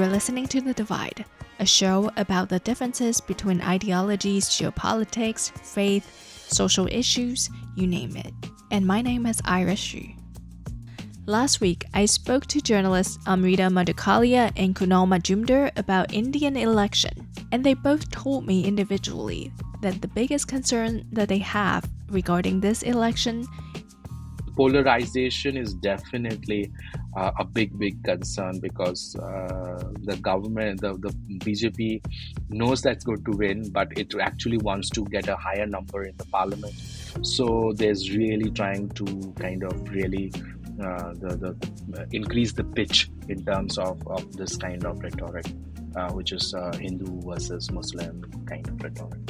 You're listening to The Divide, a show about the differences between ideologies, geopolitics, faith, social issues, you name it. And my name is Iris Xu. Last week, I spoke to journalists Amrita Madhukalya and Kunāl Majumder about Indian election, and they both told me individually that the biggest concern that they have regarding this election. Polarization is definitely a big concern because the government, the BJP knows that's going to win, but it actually wants to get a higher number in the parliament. So there's really trying to kind of really increase the pitch in terms of this kind of rhetoric, which is Hindu versus Muslim kind of rhetoric.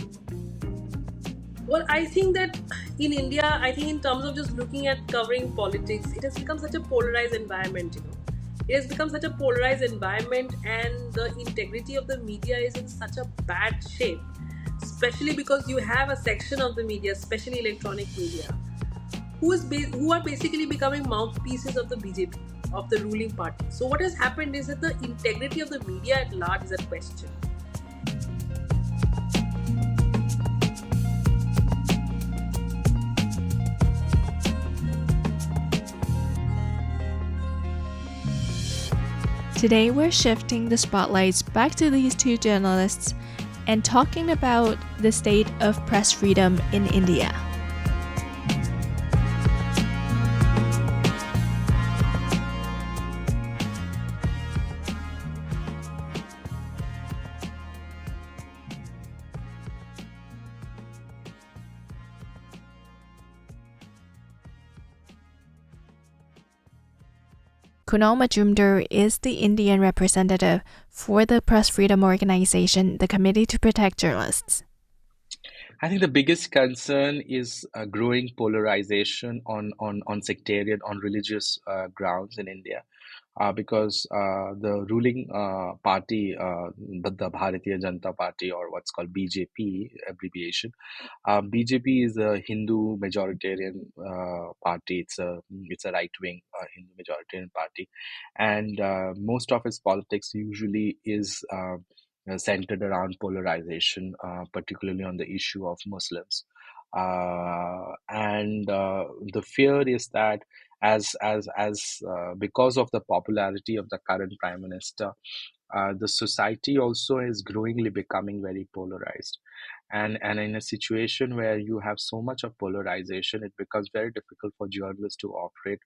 Well, I think that in India, I think in terms of just looking at covering politics, it has become such a polarized environment. It has become such a polarized environment, and the integrity of the media is in such a bad shape, especially because you have a section of the media, especially electronic media, who are basically becoming mouthpieces of the BJP, of the ruling party. So what has happened is that the integrity of the media at large is at question. Today, we're shifting the spotlights back to these two journalists and talking about the state of press freedom in India. Kunāl Majumder is the Indian representative for the Press Freedom Organization, the Committee to Protect Journalists. I think the biggest concern is growing polarization on sectarian, on religious grounds in India. Because the ruling party, the Bharatiya Janata Party, or what's called BJP abbreviation, BJP is a Hindu majoritarian party. It's a right wing Hindu majoritarian party, and most of its politics usually is centered around polarization, particularly on the issue of Muslims. And the fear is that because of the popularity of the current prime minister, the society also is growingly becoming very polarized, and in a situation where you have so much of polarization, it becomes very difficult for journalists to operate,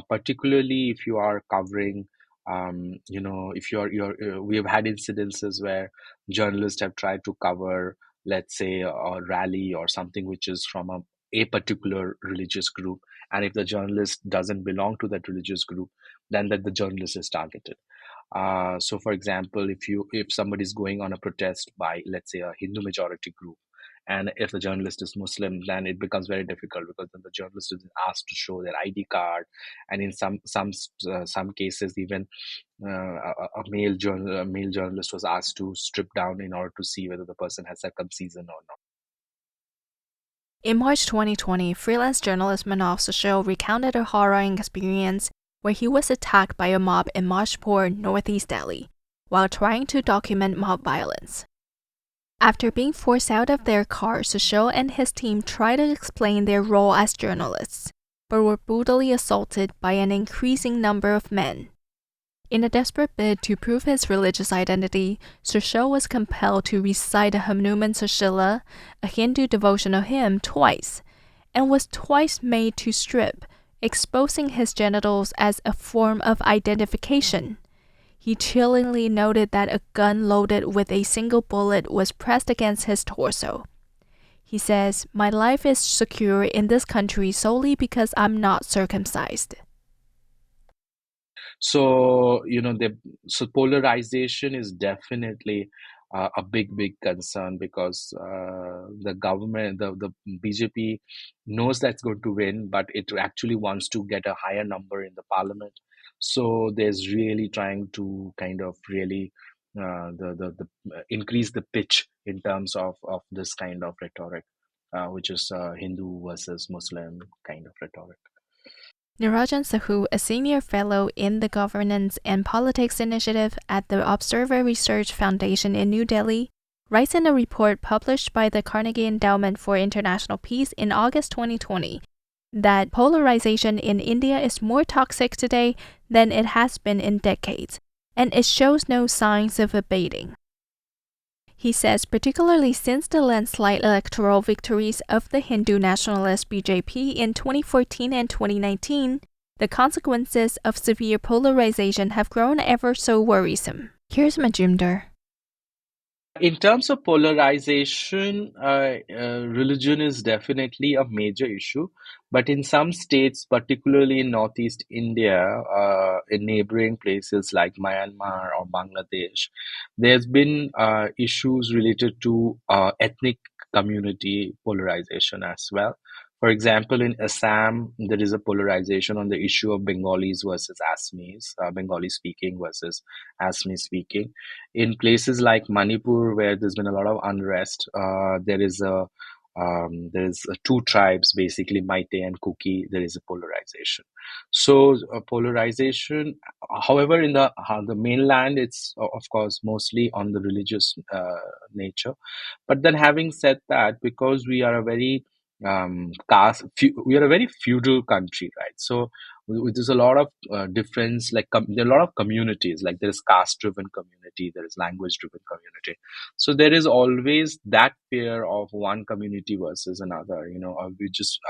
particularly if you are covering. If we have had incidences where journalists have tried to cover, let's say, a rally or something which is from a particular religious group, and if the journalist doesn't belong to that religious group, then that the journalist is targeted. So for example, if somebody is going on a protest by, let's say, a Hindu majority group, and if the journalist is Muslim, then it becomes very difficult, because then the journalist is asked to show their ID card, and in some cases even a male journalist was asked to strip down in order to see whether the person has circumcision or not. In March 2020, freelance journalist Manav Sushil recounted a harrowing experience where he was attacked by a mob in Majpur, northeast Delhi, while trying to document mob violence. After being forced out of their car, Sushil and his team tried to explain their role as journalists, but were brutally assaulted by an increasing number of men. In a desperate bid to prove his religious identity, Sushil was compelled to recite a Hanuman Sushila, a Hindu devotional hymn, twice, and was twice made to strip, exposing his genitals as a form of identification. He chillingly noted that a gun loaded with a single bullet was pressed against his torso. He says, "My life is secure in this country solely because I'm not circumcised." So so polarization is definitely a big concern because the government, the BJP knows that's going to win, but it actually wants to get a higher number in the parliament. So there's really trying to kind of really increase the pitch in terms of this kind of rhetoric, which is Hindu versus Muslim kind of rhetoric. Nirajan Sahu, a senior fellow in the Governance and Politics Initiative at the Observer Research Foundation in New Delhi, writes in a report published by the Carnegie Endowment for International Peace in August 2020 that polarization in India is more toxic today than it has been in decades, and it shows no signs of abating. He says, particularly since the landslide electoral victories of the Hindu nationalist BJP in 2014 and 2019, the consequences of severe polarization have grown ever so worrisome. Here's Majumder. In terms of polarization, religion is definitely a major issue, but in some states, particularly in Northeast India, in neighboring places like Myanmar or Bangladesh, there's been issues related to ethnic community polarization as well. For example, in Assam, there is a polarization on the issue of Bengalis versus Assamese, Bengali speaking versus Assamese speaking. In places like Manipur, where there's been a lot of unrest, there is two tribes, basically Meitei and Kuki. There is a polarization. So polarization, however, in the mainland, it's of course mostly on the religious nature. But then, having said that, because we are a very we are a very feudal country, right? So there's a lot of difference, like there are a lot of communities, like there is caste driven community, there is language driven community. So there is always that fear of one community versus another.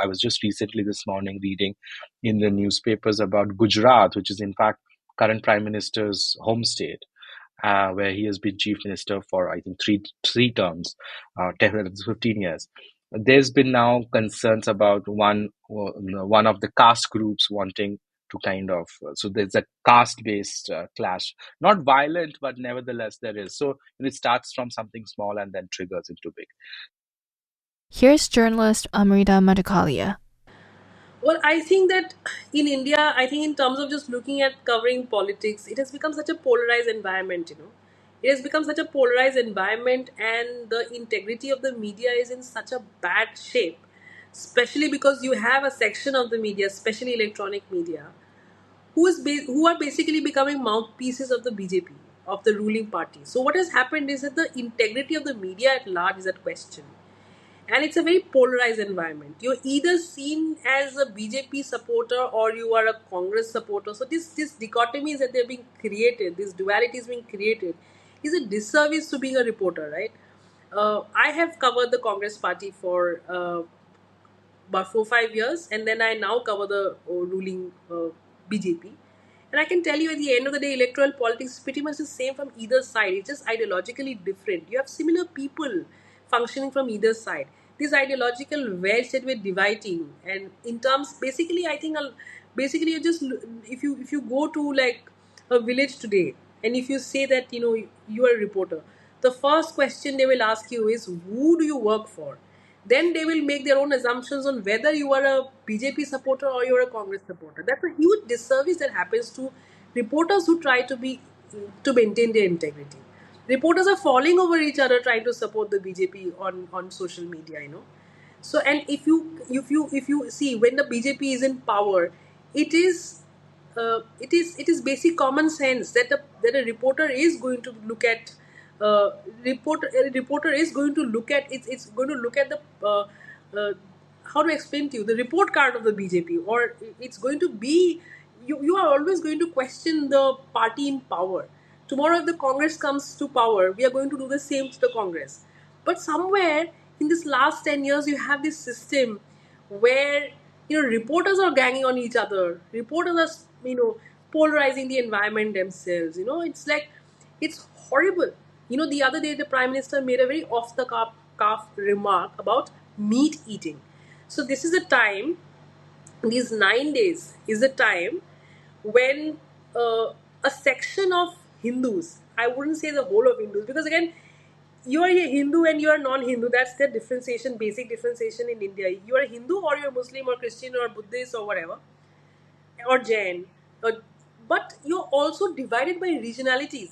I was just recently this morning reading in the newspapers about Gujarat, which is in fact current prime minister's home state, where he has been chief minister for I think three terms, 15 years. There's been now concerns about one of the caste groups wanting to kind of so there's a caste based clash, not violent, but nevertheless there is. So it starts from something small and then triggers into big. Here's journalist Amrita Madhukalya. Well, I think that in India, I think in terms of just looking at covering politics, it has become such a polarized environment, It has become such a polarized environment, and the integrity of the media is in such a bad shape, especially because you have a section of the media, especially electronic media, who are basically becoming mouthpieces of the BJP, of the ruling party. So what has happened is that the integrity of the media at large is at question, and it's a very polarized environment. You're either seen as a BJP supporter or you are a Congress supporter. So this dichotomies that they're being created, this duality is being created, is a disservice to being a reporter, right? I have covered the Congress party for about 4 5 years, and then I now cover the ruling BJP. And I can tell you, at the end of the day, electoral politics is pretty much the same from either side. It's just ideologically different. You have similar people functioning from either side. This ideological wedge that we're dividing, and in terms, basically, I think, basically, you just if you go to like a village today, and if you say that you are a reporter, the first question they will ask you is, who do you work for? Then they will make their own assumptions on whether you are a BJP supporter or you're a Congress supporter. That's a huge disservice that happens to reporters who try to maintain their integrity. Reporters are falling over each other trying to support the BJP on social media. So, and if you see, when the BJP is in power, it is it is basic common sense that a reporter is going to look at a reporter is going to look at it's going to look at the uh, how to explain to you, the report card of the BJP, or it's going to be, you are always going to question the party in power. Tomorrow, if the Congress comes to power, we are going to do the same to the Congress. But somewhere in this last 10 years, you have this system where reporters are ganging on each other. Reporters are polarizing the environment themselves. It's horrible. The other day the Prime Minister made a very off the cuff remark about meat eating. So this is a time, these 9 days is a time when a section of Hindus, I wouldn't say the whole of Hindus, because again, you are a Hindu and you are non-Hindu. That's the differentiation, basic differentiation in India. You are a Hindu or you're Muslim or Christian or Buddhist or whatever, or Jain. But you're also divided by regionalities.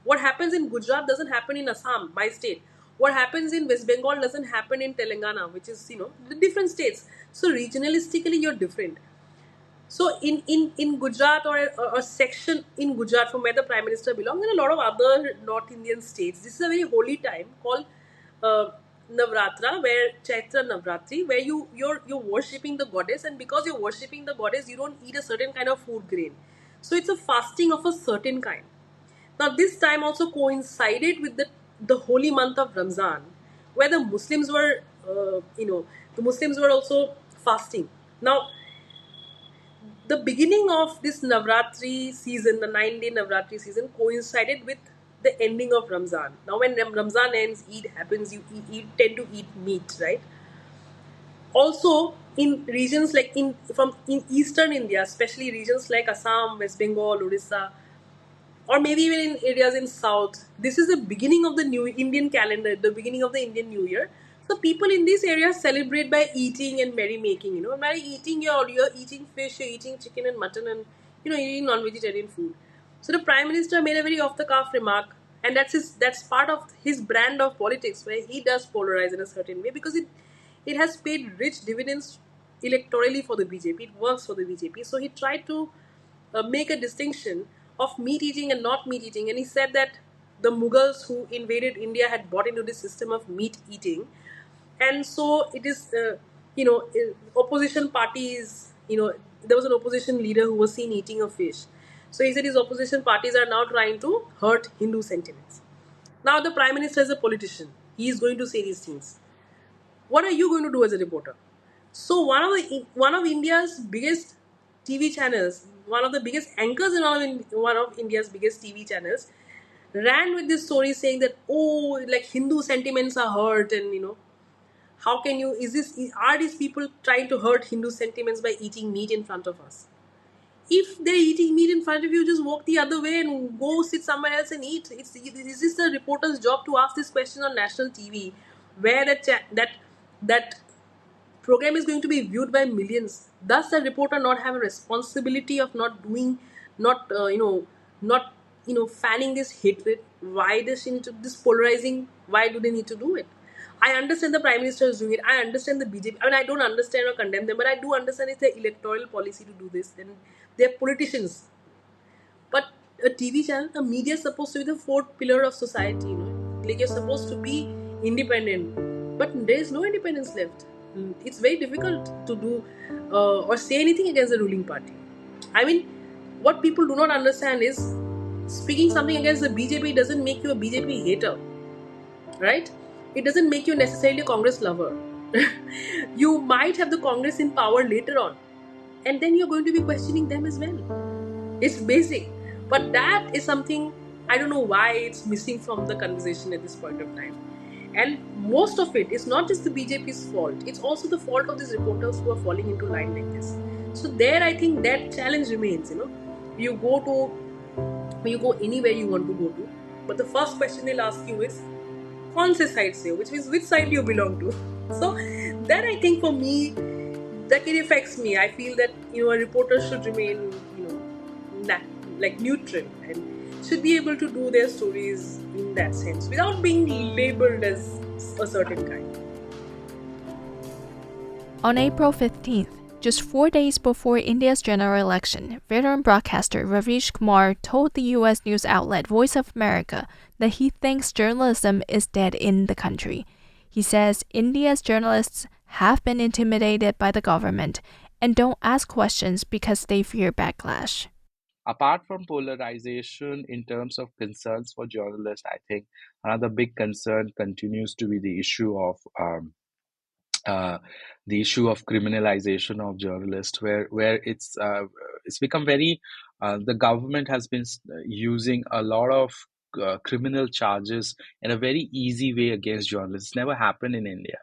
What happens in Gujarat doesn't happen in Assam, my state. What happens in West Bengal doesn't happen in Telangana, which is, the different states. So regionalistically, you're different. So in Gujarat, or a section in Gujarat from where the Prime Minister belongs, and a lot of other North Indian states, this is a very holy time called uh, Navratra, where Chaitra Navratri, where you're worshipping the goddess, and because you're worshipping the goddess, you don't eat a certain kind of food grain. So it's a fasting of a certain kind. Now this time also coincided with the holy month of Ramzan, where the Muslims were, the Muslims were also fasting. Now the beginning of this Navratri season, the 9-day Navratri season, coincided with the ending of Ramzan. Now, when Ramzan ends, Eid happens, you tend to eat meat, right? Also, in regions like in eastern India, especially regions like Assam, West Bengal, Odisha, or maybe even in areas in south, this is the beginning of the new Indian calendar, the beginning of the Indian New Year. So people in these areas celebrate by eating and merrymaking. By eating, you're eating fish, you're eating chicken and mutton, and you're eating non-vegetarian food. So the Prime Minister made a very off-the-cuff remark, and that's part of his brand of politics, where he does polarize in a certain way, because it has paid rich dividends electorally for the BJP. It works for the BJP. So he tried to make a distinction of meat eating and not meat eating. And he said that the Mughals who invaded India had bought into this system of meat eating. And so it is, opposition parties, there was an opposition leader who was seen eating a fish. So he said his opposition parties are now trying to hurt Hindu sentiments. Now the Prime Minister is a politician. He is going to say these things. What are you going to do as a reporter? So one of India's biggest TV channels, one of the biggest anchors in one of India's biggest TV channels, ran with this story saying that, oh, like Hindu sentiments are hurt, and how can you, is this, are these people trying to hurt Hindu sentiments by eating meat in front of us? If they're eating meat in front of you, just walk the other way and go sit somewhere else and eat. Is this the reporter's job to ask this question on national TV, where that program is going to be viewed by millions? Does the reporter not have a responsibility of not doing, not not fanning this hatred? Why this polarizing? Why do they need to do it? I understand the Prime Minister is doing it. I understand the BJP. I mean, I don't understand or condemn them, but I do understand it's their electoral policy to do this, and they're politicians. But a TV channel, a media is supposed to be the fourth pillar of society. Like, you're supposed to be independent, but there is no independence left. It's very difficult to do or say anything against the ruling party. I mean, what people do not understand is, speaking something against the BJP doesn't make you a BJP hater, right? It doesn't make you necessarily a Congress lover. You might have the Congress in power later on, and then you're going to be questioning them as well. It's basic. But that is something, I don't know why it's missing from the conversation at this point of time. And most of it is not just the BJP's fault, it's also the fault of these reporters who are falling into line like this. So there, I think that challenge remains. You go anywhere you want to go to, but the first question they'll ask you is, "Kaun se side se ho?" Which means which side you belong to. So that, I think, for me, that it affects me. I feel that a reporter should remain like neutral, and should be able to do their stories in that sense without being labeled as a certain kind. On April 15th, just 4 days before India's general election, veteran broadcaster Ravish Kumar told the U.S. news outlet Voice of America that he thinks journalism is dead in the country. He says India's journalists have been intimidated by the government and don't ask questions because they fear backlash. Apart from polarization in terms of concerns for journalists, I think another big concern continues to be uh, the issue of criminalization of journalists, where it's become very the government has been using a lot of criminal charges in a very easy way against journalists. It's never happened in India.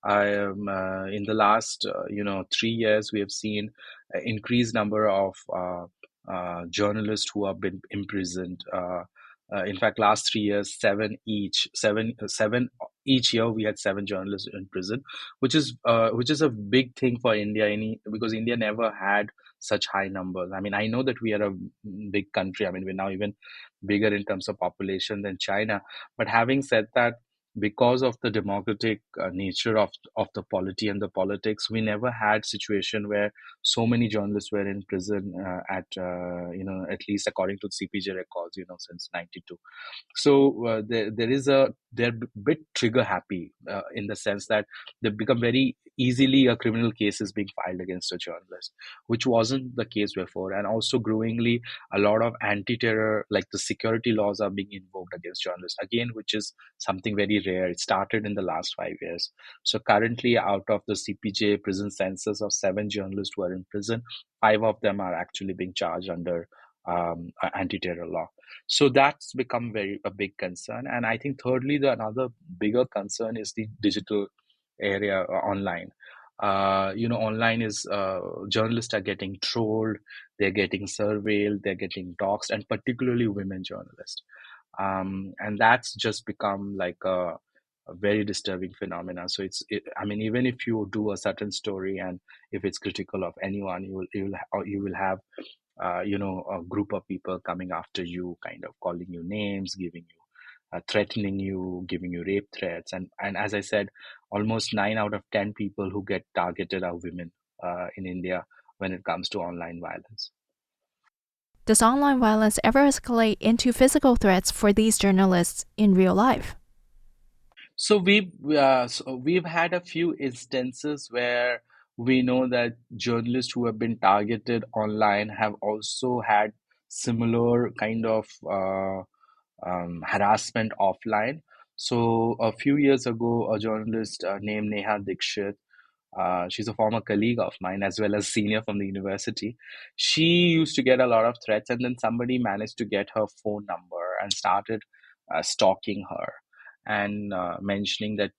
In the last 3 years, we have seen an increased number of journalists who have been imprisoned. In fact, last 3 years, seven each year we had seven journalists in prison, which is a big thing for India. Because India never had such high numbers. I mean, I know that we are a big country. I mean, we're now even bigger in terms of population than China. But having said that, because of the democratic nature of the polity and the politics, we never had situation where so many journalists were in prison at at least according to CPJ records, since 92. So they're a bit trigger happy in the sense that they've become very easily a criminal case is being filed against a journalist, which wasn't the case before. And also growingly, a lot of anti-terror, like the security laws, are being invoked against journalists again, which is something very rare. It started in the last 5 years. So currently, out of the CPJ prison census of 7 journalists who are in prison, 5 of them are actually being charged under anti-terror law. So that's become a big concern. And I think thirdly, another bigger concern is the digital area online. Online is journalists are getting trolled, they're getting surveilled, they're getting doxxed, and particularly women journalists. And that's just become like a very disturbing phenomena. So I mean, even if you do a certain story and if it's critical of anyone, you will have a group of people coming after you, kind of calling you names, giving you threatening you, giving you rape threats. And as I said, almost 9 out of 10 people who get targeted are women in India when it comes to online violence. Does online violence ever escalate into physical threats for these journalists in real life? So we've had a few instances where we know that journalists who have been targeted online have also had similar kind of harassment offline. So a few years ago, a journalist named Neha Dikshit, she's a former colleague of mine as well as senior from the university. She used to get a lot of threats, and then somebody managed to get her phone number and started stalking her and mentioning that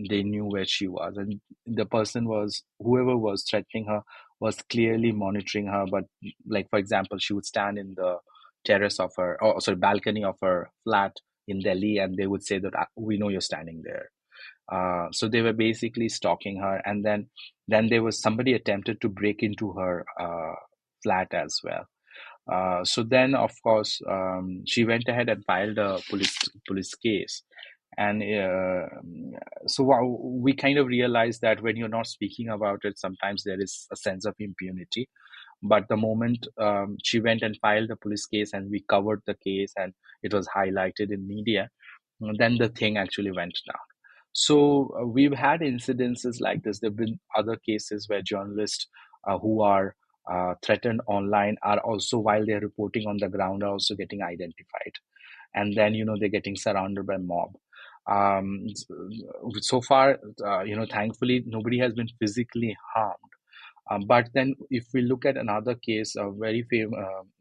they knew where she was. And the person was, whoever was threatening her, was clearly monitoring her. But, like, for example, she would stand in the terrace of her, or sorry, balcony of her flat in Delhi, and they would say that we know you're standing there. So they were basically stalking her, and then there was somebody attempted to break into her flat as well. So then, of course, she went ahead and filed a police case, and so we kind of realized that when you're not speaking about it, sometimes there is a sense of impunity. But the moment she went and filed a police case, and we covered the case, and it was highlighted in media, then the thing actually went down. So we've had incidences like this. There have been other cases where journalists who are threatened online are also, while they're reporting on the ground, are also getting identified. And then, they're getting surrounded by mob. So far, thankfully, nobody has been physically harmed. But then, if we look at another case, a very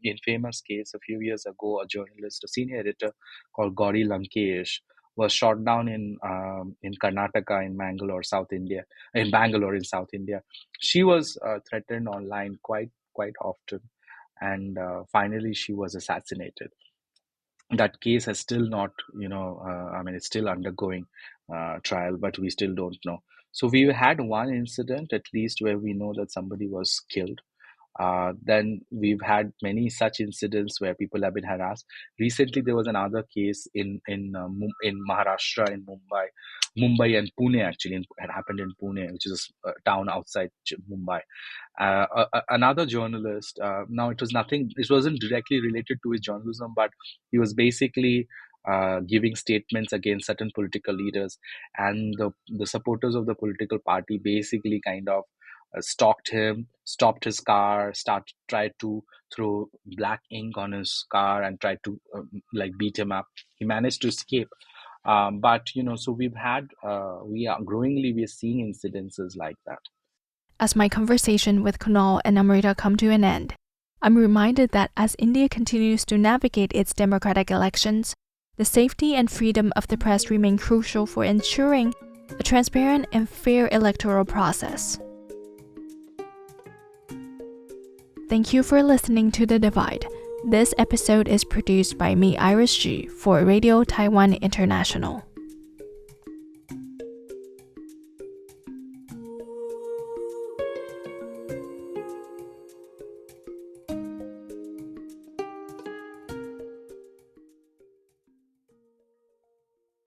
infamous case a few years ago, a journalist, a senior editor called Gauri Lankesh, was shot down in Karnataka, in Bangalore, South India. In Bangalore, in South India, she was threatened online quite often, and finally she was assassinated. That case has still not, I mean, it's still undergoing trial, but we still don't know. So we had one incident at least where we know that somebody was killed. Then we've had many such incidents where people have been harassed. Recently, there was another case in Maharashtra, in Mumbai and Pune. Actually, it happened in Pune, which is a town outside Mumbai. Another journalist. Now, it wasn't directly related to his journalism, but he was basically giving statements against certain political leaders, and the supporters of the political party basically kind of stalked him, stopped his car, tried to throw black ink on his car, and tried to beat him up. He managed to escape. But so we are seeing incidences like that. As my conversation with Kunal and Amrita come to an end, I'm reminded that as India continues to navigate its democratic elections, the safety and freedom of the press remain crucial for ensuring a transparent and fair electoral process. Thank you for listening to The Divide. This episode is produced by me, Iris G, for Radio Taiwan International.